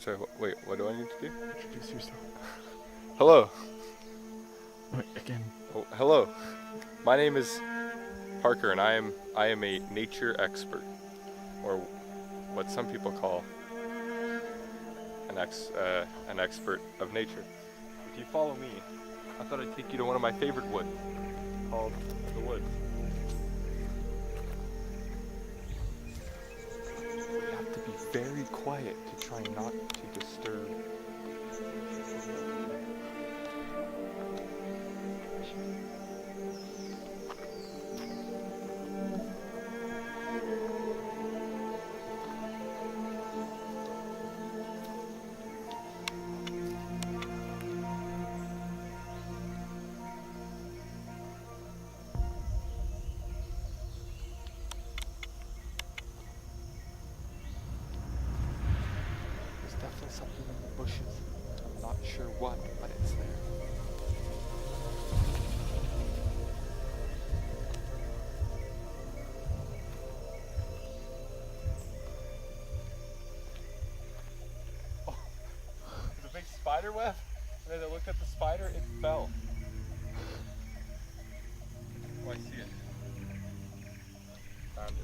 Sorry, wait, what do I need to do? Introduce yourself. Hello. Wait, again. Oh, hello. My name is Parker, and I am a nature expert, or what some people call an expert of nature. If you follow me, I thought I'd take you to one of my favorite woods, called the woods. You have to be very quiet to try not to disturb. There's definitely something in the bushes. I'm not sure what, but it's there. Oh, there's a big spider web. And as I looked at the spider, it fell. Oh, I see it. Found it.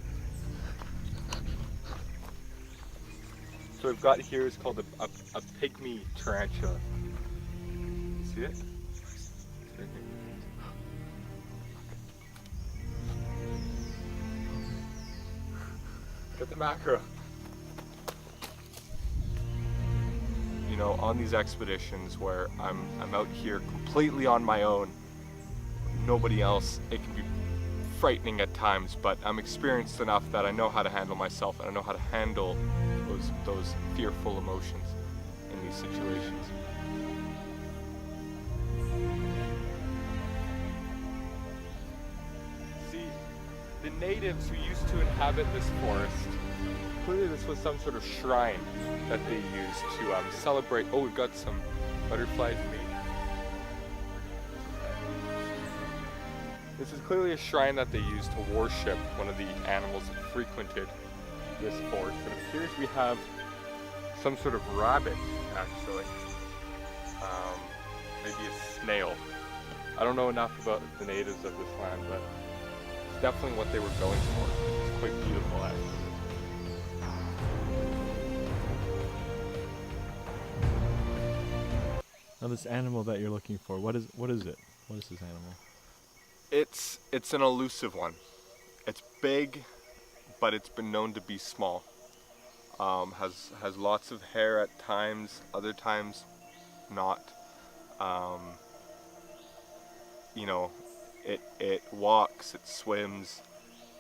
So we've got here is called a pygmy tarantula. You see it? It's right here. Look at the macro. You know, on these expeditions where I'm out here completely on my own, nobody else, it can be frightening at times, but I'm experienced enough that I know how to handle myself and I know how to handle those fearful emotions in these situations. See, the natives who used to inhabit this forest, clearly this was some sort of shrine that they used to celebrate. Oh, we've got some butterflies made. This is clearly a shrine that they used to worship one of the animals that frequented this forest. It appears we have some sort of rabbit, actually. Maybe a snail. I don't know enough about the natives of this land, but it's definitely what they were going for. It's quite beautiful, actually. Now this animal that you're looking for, what is it? What is this animal? It's an elusive one. It's big, but it's been known to be small. Has lots of hair at times, other times not. You know, it walks, it swims,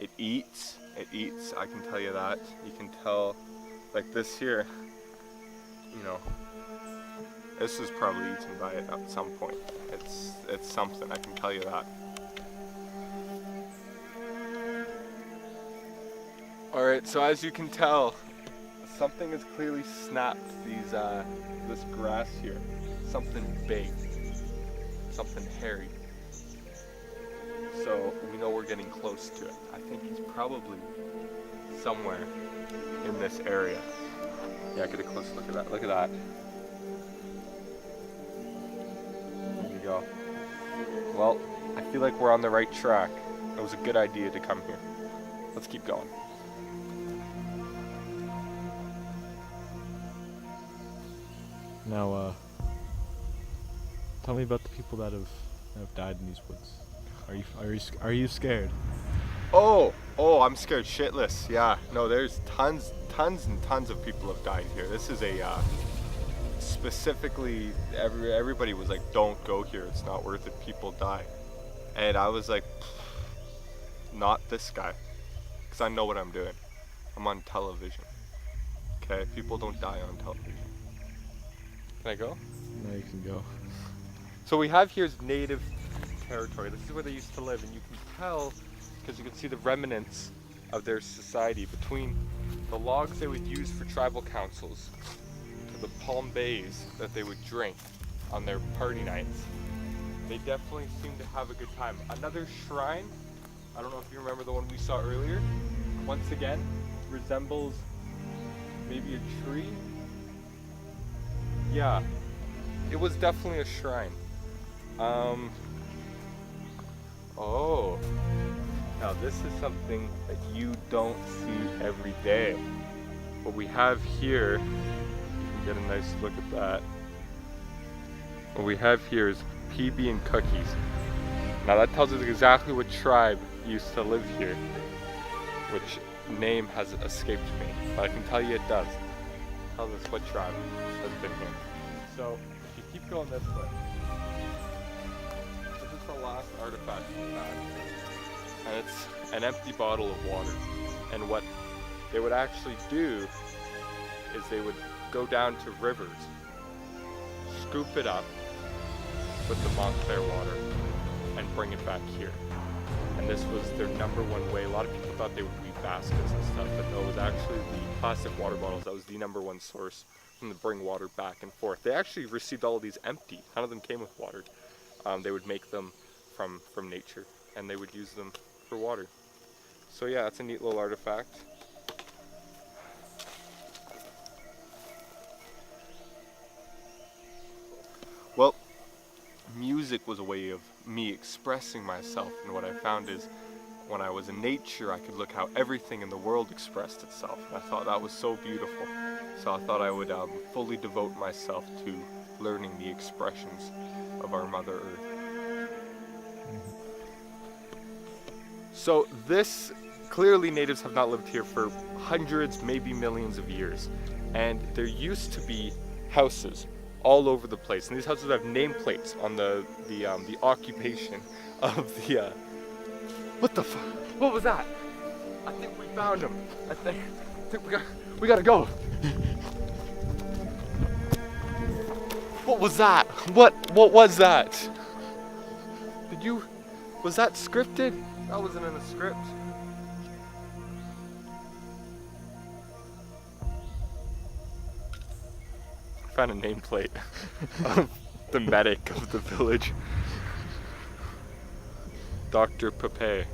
it eats, I can tell you that. You can tell, like this here, you know, this was probably eaten by it at some point. It's something, I can tell you that. Alright, so as you can tell, something has clearly snapped this grass here. Something big, something hairy. So we know we're getting close to it. I think he's probably somewhere in this area. Yeah, get a close look at that. Look at that. There you go. Well, I feel like we're on the right track. It was a good idea to come here. Let's keep going. Now, tell me about the people that have died in these woods. Are you scared? Oh, I'm scared shitless. Yeah, no, there's tons and tons of people have died here. This is a specifically everybody was like, don't go here. It's not worth it. People die, and I was like, not this guy, because I know what I'm doing. I'm on television. Okay, people don't die on television. Can I go? No, you can go. So we have here's native territory. This is where they used to live, and you can tell because you can see the remnants of their society between the logs they would use for tribal councils to the palm bays that they would drink on their party nights. They definitely seem to have a good time. Another shrine, I don't know if you remember the one we saw earlier, once again resembles maybe a tree Yeah, it was definitely a shrine. Oh, now this is something that you don't see every day. What we have here, you can get a nice look at that. What we have here is PB and cookies. Now that tells us exactly what tribe used to live here, which name has escaped me, but I can tell you it does. It tells us what tribe has been here. So if you keep going this way, this is the last artifact we had, and it's an empty bottle of water. And what they would actually do is they would go down to rivers, scoop it up with the Montclair water, and bring it back here. And this was their number one way. A lot of people thought they would weave baskets and stuff, but no, it was actually the plastic water bottles that was the number one source for them to bring water back and forth. They actually received all of these empty. None of them came with water. They would make them from nature, and they would use them for water. So yeah, that's a neat little artifact. Well, music was a way of me expressing myself, and what I found is when I was in nature, I could look how everything in the world expressed itself. And I thought that was so beautiful. So I thought I would fully devote myself to learning the expressions of our Mother Earth. So this, clearly natives have not lived here for hundreds, maybe millions of years. And there used to be houses all over the place, and these houses have nameplates on the occupation of the. What the fuck? What was that? I think we found him. I think we gotta go. What was that? What was that? Was that scripted? That wasn't in the script. Found a nameplate of the medic of the village, Dr. Pepe.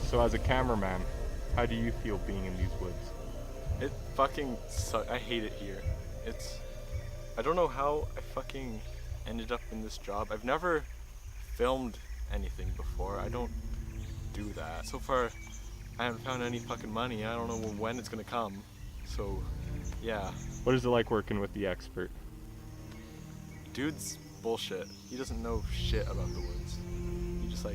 So as a cameraman, how do you feel being in these woods? It fucking sucks. I hate it here. I don't know how I fucking ended up in this job. I've never filmed anything before. I don't do that. So far, I haven't found any fucking money. I don't know when it's gonna come. So, yeah. What is it like working with the expert? Dude's bullshit. He doesn't know shit about the woods. He just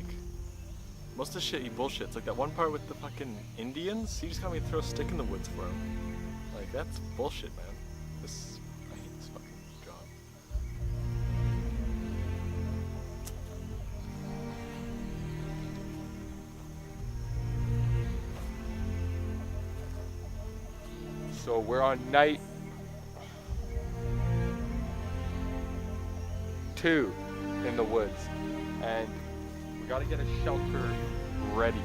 most of the shit he bullshits. Like that one part with the fucking Indians, he just got me to throw a stick in the woods for him. Like, that's bullshit, man. I hate this fucking job. So we're on night 2 in the woods, and we gotta get a shelter ready.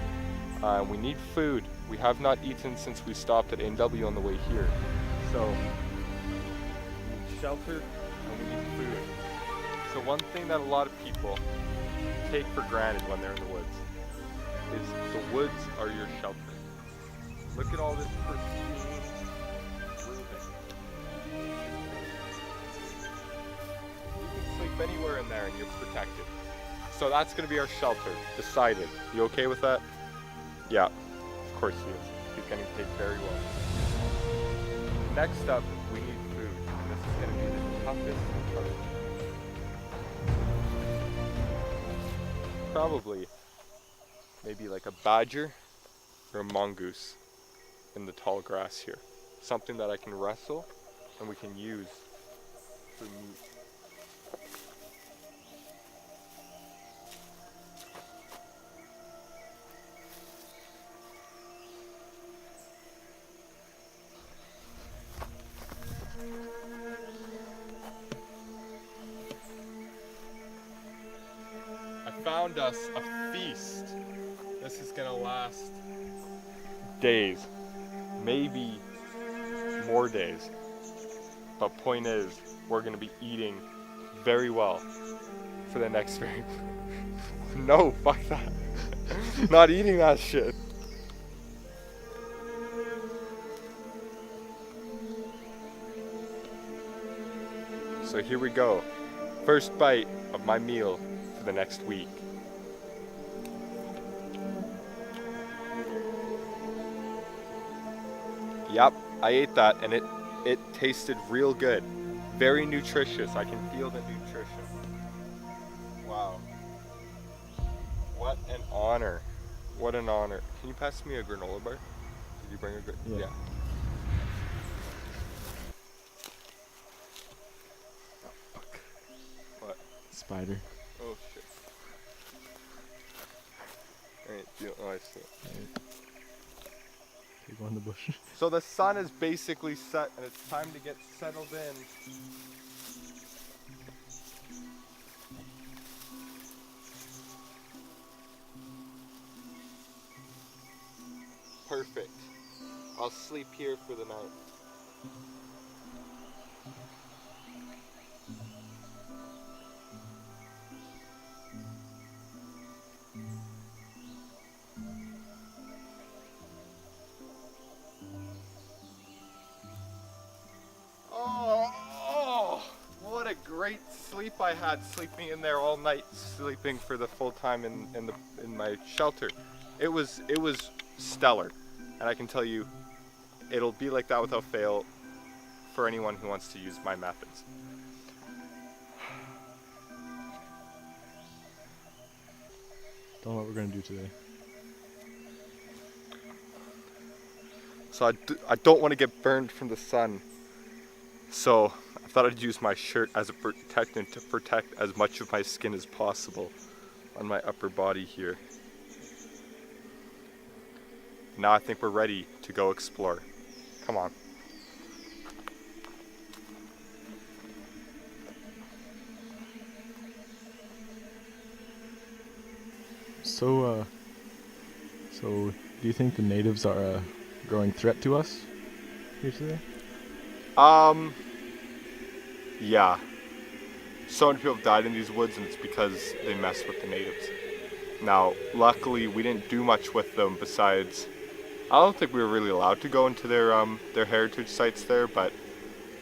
We need food. We have not eaten since we stopped at A&W on the way here. So we need shelter and we need food. So one thing that a lot of people take for granted when they're in the woods is the woods are your shelter. Look at all this pristine roofing. You can sleep anywhere in there and you're protected. So that's going to be our shelter. Decided. You okay with that? Yeah, of course he is. He's getting paid very well. Next up, we need food. And this is going to be the toughest part. Probably maybe like a badger or a mongoose in the tall grass here. Something that I can wrestle and we can use for meat. Found us a feast. This is gonna last days, maybe more days. But point is, we're gonna be eating very well for the next No, fuck that. Not eating that shit. So here we go. First bite of my meal for the next week. Yep, I ate that and it tasted real good. Very nutritious. I can feel the nutrition. Wow. What an honor. What an honor. Can you pass me a granola bar? Did you bring a granola? Yeah. Oh, fuck. What? Spider. Oh shit. Alright, oh, I see it. Right. Take one in the bush. So the sun is basically set and it's time to get settled in. Perfect. I'll sleep here for the night. Oh, what a great sleep I had sleeping in there all night, sleeping for the full time in my shelter. It was stellar, and I can tell you, it'll be like that without fail for anyone who wants to use my methods. Tell them what we're gonna do today. So I don't want to get burned from the sun. So I thought I'd use my shirt as a protectant to protect as much of my skin as possible on my upper body here. Now I think we're ready to go explore. Come on. So do you think the natives are a growing threat to us here today? Yeah. So many people have died in these woods and it's because they messed with the natives. Now, luckily we didn't do much with them besides, I don't think we were really allowed to go into their heritage sites there, but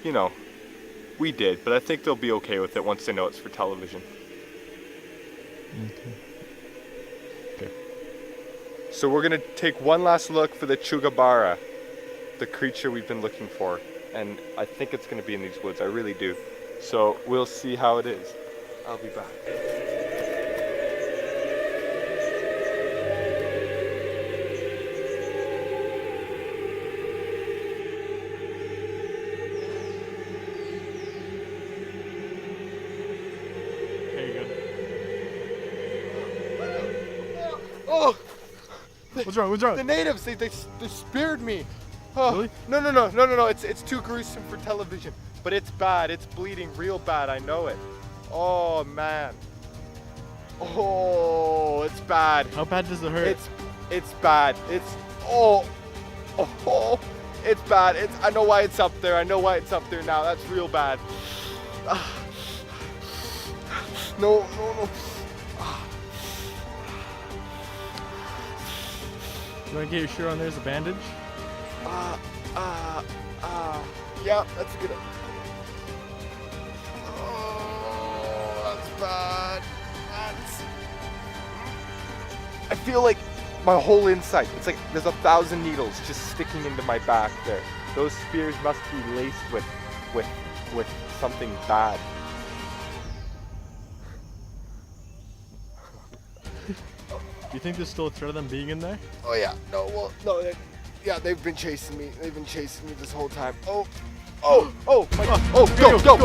you know, we did, but I think they'll be okay with it once they know it's for television. Okay. So we're gonna take one last look for the chugabara, the creature we've been looking for, and I think it's gonna be in these woods, I really do. So we'll see how it is. I'll be back. There you go. Oh! What's wrong? What's wrong? The natives, they speared me. Oh, Really? No, it's too gruesome for television. But it's bad, it's bleeding real bad, I know it. Oh man. Oh, it's bad. How bad does it hurt? It's bad. It's it's bad. I know why it's up there. I know why it's up there now. That's real bad. No. You wanna get your shirt on? There's a bandage. Yeah, that's good. Oh, that's bad. I feel like my whole inside, it's like there's 1,000 needles just sticking into my back there. Those spears must be laced with something bad. Do you think there's still a threat of them being in there? Oh yeah, yeah, they've been chasing me. They've been chasing me this whole time. Oh, my God. Oh, go. Go.